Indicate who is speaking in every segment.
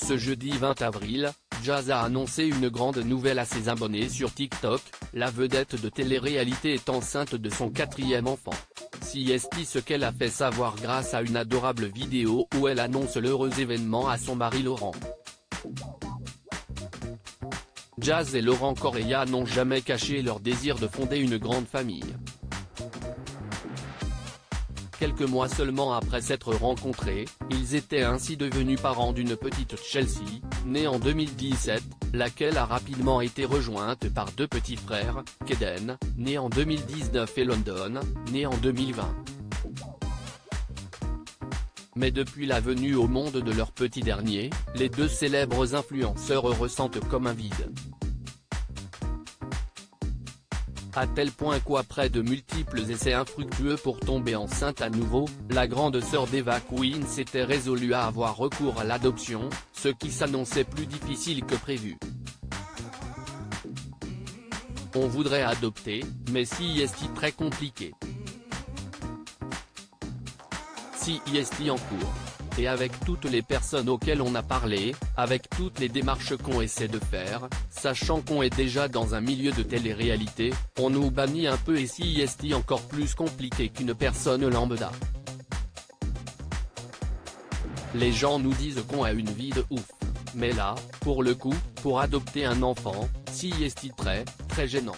Speaker 1: Ce jeudi 20 avril, Jazz a annoncé une grande nouvelle à ses abonnés sur TikTok, la vedette de télé-réalité est enceinte de son 4e enfant. C'est ce qu'elle a fait savoir grâce à une adorable vidéo où elle annonce l'heureux événement à son mari Laurent. Jazz et Laurent Correia n'ont jamais caché leur désir de fonder une grande famille. Quelques mois seulement après s'être rencontrés, ils étaient ainsi devenus parents d'une petite Chelsea, née en 2017, laquelle a rapidement été rejointe par 2 petits frères, Kaden, né en 2019 et London, né en 2020. Mais depuis la venue au monde de leur petit dernier, les 2 célèbres influenceurs ressentent comme un vide. À tel point qu'après de multiples essais infructueux pour tomber enceinte à nouveau, la grande sœur d'Eva Queen s'était résolue à avoir recours à l'adoption, ce qui s'annonçait plus difficile que prévu. On voudrait adopter, mais c'est très compliqué. C'est en cours. Et avec toutes les personnes auxquelles on a parlé, avec toutes les démarches qu'on essaie de faire, sachant qu'on est déjà dans un milieu de télé-réalité, on nous bannit un peu et c'est encore plus compliqué qu'une personne lambda. Les gens nous disent qu'on a une vie de ouf. Mais là, pour le coup, pour adopter un enfant, c'est très gênant.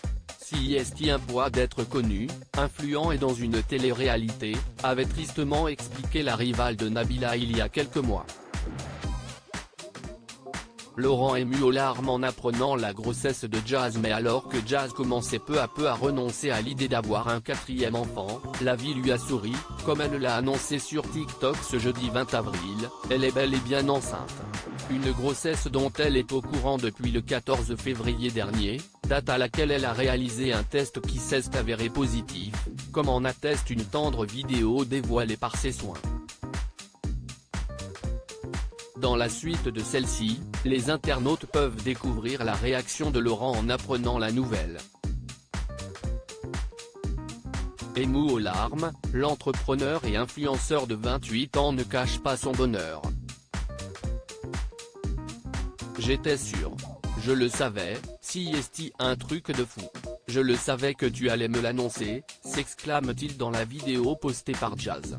Speaker 1: C'est un poids d'être connu, influent et dans une télé-réalité, avait tristement expliqué la rivale de Nabila il y a quelques mois. Laurent ému aux larmes en apprenant la grossesse de Jazz. Mais alors que Jazz commençait peu à peu à renoncer à l'idée d'avoir un 4e enfant, la vie lui a souri, comme elle l'a annoncé sur TikTok ce jeudi 20 avril, elle est bel et bien enceinte. Une grossesse dont elle est au courant depuis le 14 février dernier, date à laquelle elle a réalisé un test qui s'est avéré positif, comme en atteste une tendre vidéo dévoilée par ses soins. Dans la suite de celle-ci, les internautes peuvent découvrir la réaction de Laurent en apprenant la nouvelle. Ému aux larmes, l'entrepreneur et influenceur de 28 ans ne cache pas son bonheur. J'étais sûr. Je le savais, c'est un truc de fou. Je le savais que tu allais me l'annoncer, s'exclame-t-il dans la vidéo postée par Jazz.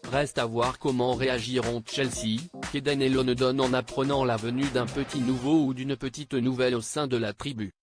Speaker 1: Reste à voir comment réagiront Chelsea, Kaden et London en apprenant la venue d'un petit nouveau ou d'une petite nouvelle au sein de la tribu.